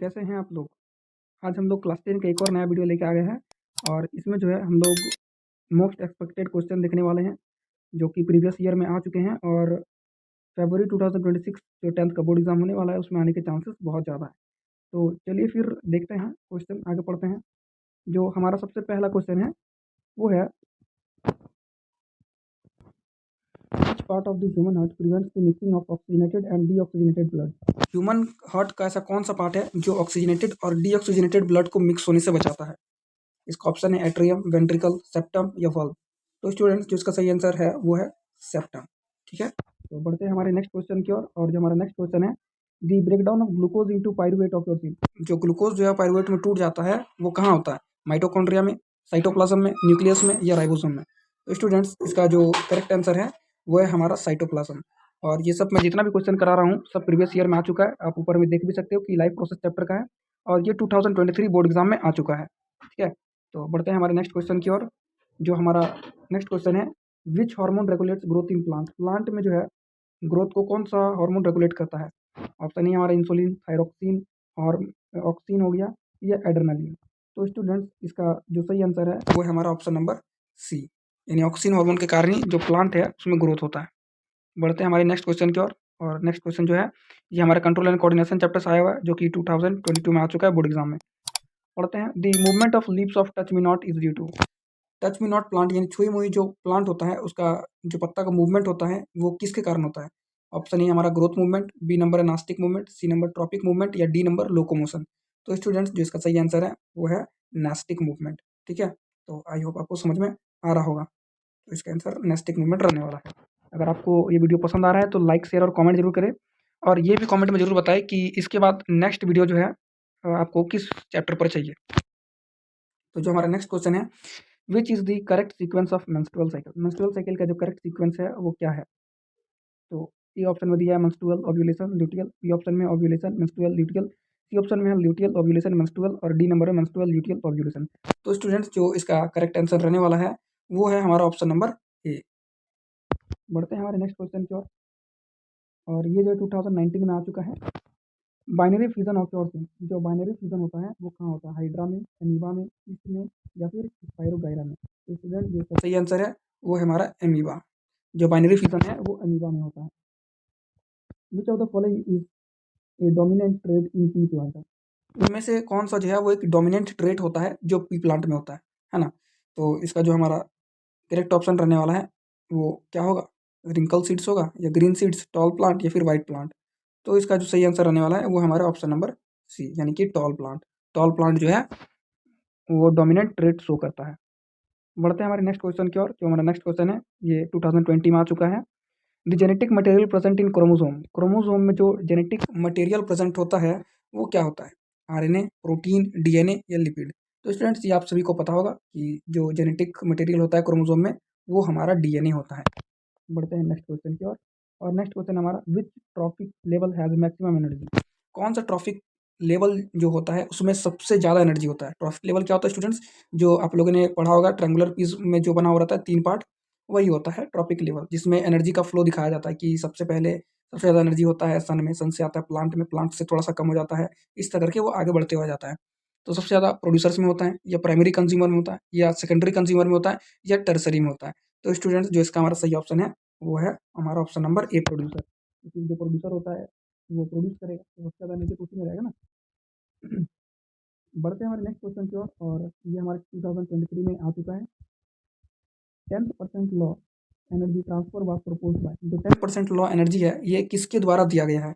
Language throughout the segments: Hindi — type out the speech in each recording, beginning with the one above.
कैसे हैं आप लोग? आज हम लोग क्लास 10 का एक और नया वीडियो लेके आ गए हैं और इसमें जो है हम लोग मोस्ट एक्सपेक्टेड क्वेश्चन देखने वाले हैं, जो कि प्रीवियस ईयर में आ चुके हैं और फरवरी 2026 जो 10th का बोर्ड एग्ज़ाम होने वाला है, उसमें आने के चांसेस बहुत ज़्यादा हैं। तो चलिए फिर देखते हैं क्वेश्चन, आगे पढ़ते हैं। जो हमारा सबसे पहला क्वेश्चन है, वो है which part of the human heart prevents the mixing of oxygenated and deoxygenated blood? Human heart का ऐसा कौन सा पार्ट है जो ऑक्सीजनेटेड और डीऑक्सीजनेटेड ब्लड को मिक्स होने से बचाता है? इसका ऑप्शन है एट्रियम, वेंट्रिकल, सेप्टम या वल्व। तो स्टूडेंट्स जो इसका सही आंसर है वो है सेप्टम। ठीक है, तो बढ़ते हैं हमारे नेक्स्ट क्वेश्चन की ओर। और जो हमारा नेक्स्ट क्वेश्चन है, the breakdown of glucose into pyruvate of your cell. जो ग्लूकोज जो है पाइरूवेट में टूट जाता है वो कहाँ होता है? माइटोकॉन्ड्रिया में, साइटोप्लाज्म में, न्यूक्लियस में या राइबोसोम में? तो स्टूडेंट्स इसका जो करेक्ट आंसर है वो है हमारा साइटोप्लाज्म। और ये सब मैं जितना भी क्वेश्चन करा रहा हूँ सब प्रीवियस ईयर में आ चुका है। आप ऊपर में देख भी सकते हो कि लाइफ प्रोसेस चैप्टर का है और ये 2023 बोर्ड एग्जाम में आ चुका है। ठीक है, तो बढ़ते हैं हमारे नेक्स्ट क्वेश्चन की ओर। जो हमारा नेक्स्ट क्वेश्चन है, which hormone regulates growth in plant? Plant में जो है ग्रोथ को कौन सा हार्मोन रेगुलेट करता है? ऑप्शन है हमारा इंसुलिन, थायरोक्सिन और ऑक्सिन हो गया या एड्रेनालिन। तो स्टूडेंट्स इसका जो सही आंसर है वो है हमारा ऑप्शन नंबर सी, यानी ऑक्सिन हार्मोन के कारण ही जो प्लांट है उसमें ग्रोथ होता है। बढ़ते हैं हमारे नेक्स्ट क्वेश्चन की ओर। और नेक्स्ट क्वेश्चन जो है ये हमारा कंट्रोल एंड कोऑर्डिनेशन चैप्टर से आया हुआ है, जो कि 2022 में आ चुका है बोर्ड एग्जाम में। पढ़ते हैं, the movement of leaves of touch me not is due to. Touch me not plant यानी छुई मुई जो प्लांट होता है उसका जो पत्ता का मूवमेंट होता है वो किसके कारण होता है? ऑप्शन ए हमारा ग्रोथ मूवमेंट, बी नंबर है nastic movement, C number tropic movement या डी नंबर लोकोमोशन। तो स्टूडेंट्स जो इसका सही आंसर है वो है नास्टिक मूवमेंट। ठीक है, तो आई होप आपको समझ में आ रहा होगा। तो इसका आंसर नास्टिक मूवमेंट रहने वाला है। अगर आपको ये वीडियो पसंद आ रहा है तो लाइक, शेयर और कमेंट जरूर करें और ये भी कमेंट में जरूर बताएं कि इसके बाद नेक्स्ट वीडियो जो है आपको किस चैप्टर पर चाहिए। तो जो हमारा नेक्स्ट क्वेश्चन है, which is the correct sequence of menstrual cycle? Menstrual cycle का जो करेक्ट सीक्वेंस है वो क्या है? तो ए ऑप्शन में दिया है menstrual, ovulation, luteal. B option में ovulation, menstrual, luteal. C option में है ल्यूटियल, ओव्यूलेशन, मेंस्ट्रुअल और डी नंबर है मेंस्ट्रुअल, ल्यूटियल, ओव्यूलेशन। तो स्टूडेंट्स जो इसका करेक्ट आंसर रहने वाला है वो है हमारा ऑप्शन नंबर ए। बढ़ते हैं हमारे नेक्स्ट क्वेश्चन की ओर। और ये जो 2019 में आ चुका है, binary fusion of your thing. जो बाइनरी फ्यूजन होता है वो कहाँ होता है? हाइड्रा में, एमीबा में, ईस्ट में या फिर स्पाइरोगाइरा में? तो स्टूडेंट जो इसका सही आंसर है वो है हमारा एमीबा। जो बाइनरी फ्यूजन है वो एमीबा में होता है। Which of the following is a dominant trait in P plant? इनमें से कौन सा जो है वो एक डोमिनेंट ट्रेट होता है जो पी प्लांट में होता है ना? तो इसका जो हमारा करेक्ट ऑप्शन रहने वाला है वो क्या होगा? रिंकल सीड्स होगा या ग्रीन सीड्स, टॉल प्लांट या फिर वाइट प्लांट? तो इसका जो सही आंसर रहने वाला है वो हमारा ऑप्शन नंबर सी, यानी कि टॉल प्लांट। टॉल प्लांट जो है वो डोमिनेंट ट्रेट शो करता है। बढ़ते हैं हमारे नेक्स्ट क्वेश्चन की ओर। जो हमारा नेक्स्ट क्वेश्चन है ये 2020 में आ चुका है। The genetic material present in chromosome. Chromosome में जो जेनेटिक मटेरियल प्रेजेंट होता है वो क्या होता है? आरएनए, प्रोटीन, डीएनए या लिपिड? तो स्टूडेंट्स ये आप सभी को पता होगा कि जो जेनेटिक मटेरियल होता है क्रोमोसोम में वो हमारा डीएनए होता है। बढ़ते हैं नेक्स्ट क्वेश्चन की ओर। और नेक्स्ट क्वेश्चन हमारा, which trophic level has maximum energy? कौन सा ट्रॉफिक लेवल जो होता है उसमें सबसे ज़्यादा एनर्जी होता है? ट्रॉफिक लेवल क्या होता है स्टूडेंट्स? जो आप लोगों ने पढ़ा होगा ट्रायंगुलर पीस में जो बना हुआ रहता है 3 पार्ट, वही होता है ट्रॉपिक लेवल, जिसमें एनर्जी का फ्लो दिखाया जाता है कि सबसे पहले सबसे ज़्यादा एनर्जी होता है सन में, सन से आता है प्लांट में, प्लांट से थोड़ा-सा कम हो जाता है, इस तरह करके वो आगे बढ़ते हुआ जाता है। तो सबसे ज़्यादा प्रोड्यूसर्स में होता है या प्राइमरी कंज्यूमर में होता है या सेकेंडरी कंज्यूमर में होता है या टर्सरी में होता है? तो स्टूडेंट्स जो इसका हमारा सही ऑप्शन है वो है हमारा ऑप्शन नंबर ए, प्रोड्यूसर। क्योंकि जो प्रोड्यूसर होता है वो प्रोड्यूस करेगा तो सबसे ज़्यादा एनर्जी तो उसी में रहेगा ना। बढ़ते हैं हमारे नेक्स्ट क्वेश्चन की ओर। और ये हमारे 2023 में आ चुका है। 10% law energy transfer was proposed by. जो 10% लॉ एनर्जी है ये किसके द्वारा दिया गया है?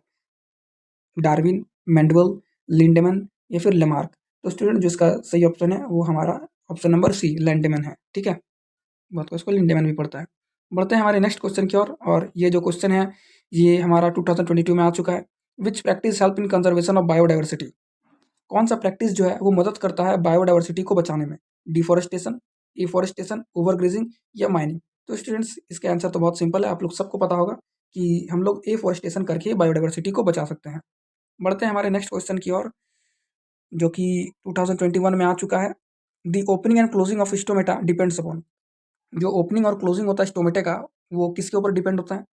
डार्विन, मेंडल, लिंडमैन या फिर लेमार्क? तो स्टूडेंट जो इसका सही ऑप्शन है वो हमारा ऑप्शन नंबर सी, लिंडमैन है। ठीक है, बहुत को इसको लिंडमैन भी पड़ता है। बढ़ते हैं हमारे नेक्स्ट क्वेश्चन की ओर। और ये जो क्वेश्चन है ये हमारा 2022 में आ चुका है। Which practice help in conservation of biodiversity? कौन सा प्रैक्टिस जो है वो मदद करता है बायोडाइवर्सिटी को बचाने में? डिफॉरेस्टेशन, एफॉरेस्टेशन, ओवरग्रेजिंग या माइनिंग? तो स्टूडेंट्स इसका आंसर तो बहुत सिंपल है, आप लोग सबको पता होगा कि हम लोग एफॉरेस्टेशन करके बायोडाइवर्सिटी को बचा सकते हैं। बढ़ते हैं हमारे नेक्स्ट क्वेश्चन की ओर, जो कि 2021 में आ चुका है। The opening and closing of stomata depends upon. जो ओपनिंग और क्लोजिंग होता है स्टोमेटा का वो किसके ऊपर डिपेंड होता है?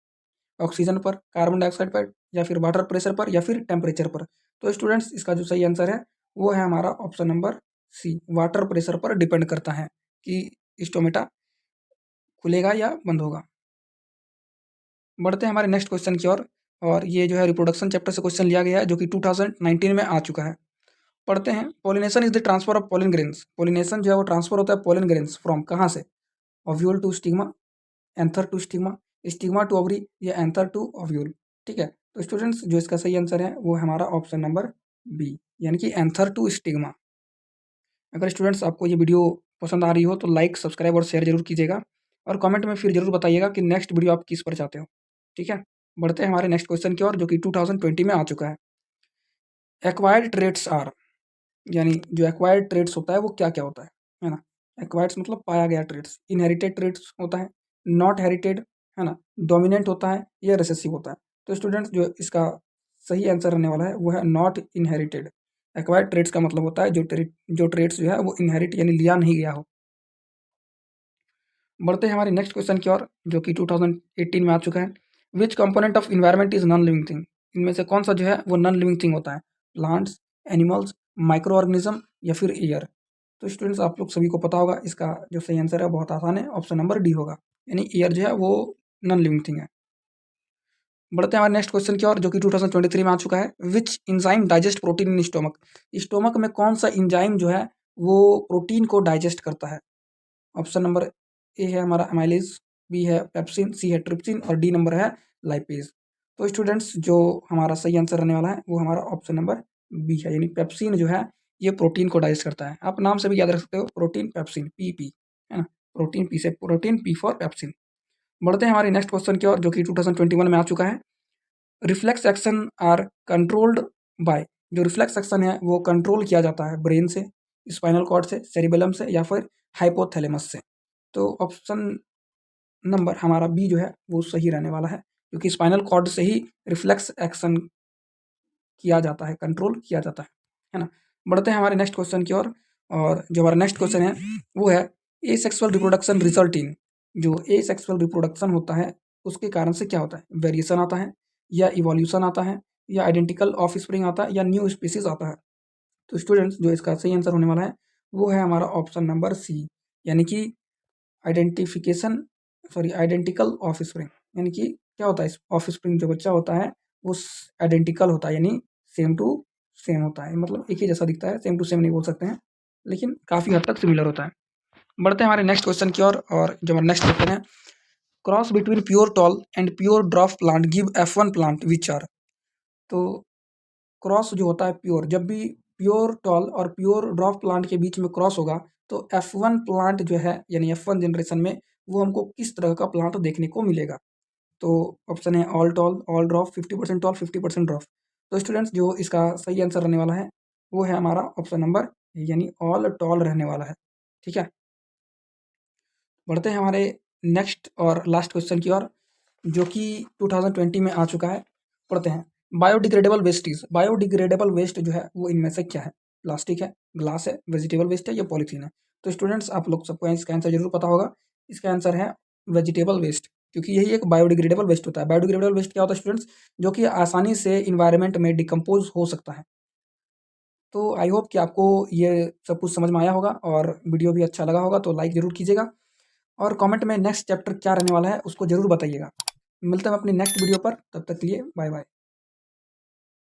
ऑक्सीजन पर, कार्बन डाइऑक्साइड पर या फिर वाटर प्रेशर पर या फिर टेम्परेचर पर? तो स्टूडेंट्स इसका जो सही आंसर है वो है हमारा option number C, water pressure पर डिपेंड करता है कि स्टोमेटा खुलेगा या बंद होगा। बढ़ते हैं हमारे नेक्स्ट क्वेश्चन की ओर, और ये जो है रिप्रोडक्शन चैप्टर से क्वेश्चन लिया गया है जो कि 2019 में आ चुका है। पढ़ते हैं, pollination is the transfer of pollen grains. Pollination जो है वो ट्रांसफर होता है पोलिन ग्रेन्स फ्रॉम, कहाँ से? Ovule to stigma, anther to stigma, stigma to ovary या एंथर टू ओव्यूल। ठीक है, तो स्टूडेंट्स जो इसका सही आंसर है वो है हमारा ऑप्शन नंबर बी, यानी कि एंथर टू स्टिग्मा। अगर स्टूडेंट्स आपको ये वीडियो पसंद आ रही हो तो लाइक, सब्सक्राइब और शेयर जरूर कीजिएगा, और कमेंट में फिर जरूर बताइएगा कि नेक्स्ट वीडियो आप किस पर चाहते हो। ठीक है, बढ़ते हैं हमारे नेक्स्ट क्वेश्चन की ओर जो कि 2020 में आ चुका है। एक्वायर्ड ट्रेट्स आर, यानी जो एक्वायर्ड ट्रेट्स होता है वो क्या क्या होता है ना? एक्वायर्ड्स मतलब पाया गया ट्रेट्स, इनहेरिटेड ट्रेट्स होता है, नॉट हेरिटेड है ना, डोमिनेंट होता है या रिसेसिव होता है। तो स्टूडेंट्स जो इसका सही आंसर रहने वाला है वो है नॉट इनहेरिटेड। एक्वायर्ड ट्रेट्स का मतलब होता है जो ट्रेट्स जो है वो इनहेरिट यानी लिया नहीं गया हो। बढ़ते हैं हमारे नेक्स्ट क्वेश्चन की ओर जो कि 2018 में आ चुका है। विच component of environment is non living thing? इनमें से कौन सा जो है वो नॉन लिविंग थिंग होता है? प्लांट्स, एनिमल्स, माइक्रो ऑर्गेनिज्म या फिर एयर। तो स्टूडेंट्स आप लोग सभी को पता होगा इसका जो सही आंसर है बहुत आसान है, ऑप्शन नंबर डी होगा, यानी एयर जो है वो नॉन लिविंग थिंग है। बढ़ते हैं हमारे नेक्स्ट क्वेश्चन की ओर जो कि 2023 में आ चुका है। Which enzyme digest protein in stomach? Stomach में कौन सा इंजाइम जो है वो प्रोटीन को डाइजेस्ट करता है? ऑप्शन नंबर ए है हमारा एमाइलेज, बी है पेप्सिन, सी है ट्रिप्सिन और डी नंबर है लाइपेज। तो स्टूडेंट्स जो हमारा सही आंसर रहने वाला है वो हमारा ऑप्शन नंबर बी है, यानी पेप्सिन जो है ये प्रोटीन को डाइजेस्ट करता है। आप नाम से भी याद रख सकते हो, प्रोटीन पेप्सिन, पी है ना, प्रोटीन पी से प्रोटीन, पी फॉर पेप्सिन। बढ़ते हैं हमारे नेक्स्ट क्वेश्चन की ओर जो कि 2021 में आ चुका है। Reflex action are controlled by, जो रिफ्लेक्स एक्शन है वो कंट्रोल किया जाता है ब्रेन से, स्पाइनल कॉर्ड से, सेरिबेलम से या फिर हाइपोथैलेमस से। तो ऑप्शन नंबर हमारा बी जो है वो सही रहने वाला है, क्योंकि स्पाइनल कॉर्ड से ही रिफ्लेक्स एक्शन किया जाता है, कंट्रोल किया जाता है ना। बढ़ते हैं हमारे नेक्स्ट क्वेश्चन की ओर, और जो हमारा नेक्स्ट क्वेश्चन है वो है ए सेक्सुअल रिप्रोडक्शन रिजल्ट इन, जो ए सेक्सुअल रिप्रोडक्शन होता है उसके कारण से क्या होता है? वेरिएशन आता है या इवोल्यूशन आता है या आइडेंटिकल ऑफ स्प्रिंग आता है या न्यू स्पीसीज आता है? तो स्टूडेंट्स जो इसका सही आंसर होने वाला है वो है हमारा ऑप्शन नंबर सी, यानी कि identification, sorry identical of spring. यानी कि क्या होता है, ऑफ स्प्रिंग जो बच्चा होता है वो आइडेंटिकल होता है, यानी सेम टू सेम होता है, मतलब एक ही जैसा दिखता है, सेम टू सेम नहीं बोल सकते हैं लेकिन काफ़ी हद तक सिमिलर होता है। बढ़ते हैं हमारे नेक्स्ट क्वेश्चन की ओर, और जो हमारा नेक्स्ट क्वेश्चन है, cross between pure tall and pure dwarf plant give F1 plant which are. तो क्रॉस जो होता है प्योर, जब भी प्योर टॉल और प्योर ड्रॉफ प्लांट के बीच में क्रॉस होगा तो F1 प्लांट जो है यानी F1 जनरेशन में वो हमको किस तरह का प्लांट देखने को मिलेगा? तो ऑप्शन है all tall, all dwarf, 50% tall, 50% dwarf. तो स्टूडेंट्स जो इसका सही आंसर रहने वाला है वो है हमारा ऑप्शन नंबर, यानी ऑल टॉल रहने वाला है। ठीक है, बढ़ते हैं हमारे नेक्स्ट और लास्ट क्वेश्चन की ओर जो कि 2020 में आ चुका है। पढ़ते हैं, बायोडिग्रेडेबल वेस्टीज, बायोडिग्रेडेबल वेस्ट जो है वो इनमें से क्या है? प्लास्टिक है, ग्लास है, वेजिटेबल वेस्ट है या पॉलीथीन है? तो स्टूडेंट्स आप लोग सबको इसका आंसर जरूर पता होगा, इसका आंसर है वेजिटेबल वेस्ट, क्योंकि यही एक बायोडिग्रेडेबल वेस्ट होता है। बायोडिग्रेडेबल वेस्ट क्या होता है स्टूडेंट्स? जो कि आसानी से इन्वायरमेंट में डिकम्पोज हो सकता है। तो आई होप कि आपको ये सब कुछ समझ में आया होगा और वीडियो भी अच्छा लगा होगा, तो लाइक ज़रूर कीजिएगा और कमेंट में नेक्स्ट चैप्टर क्या रहने वाला है उसको ज़रूर बताइएगा। मिलते हैं अपनी नेक्स्ट वीडियो पर, तब तक के लिए बाय बाय।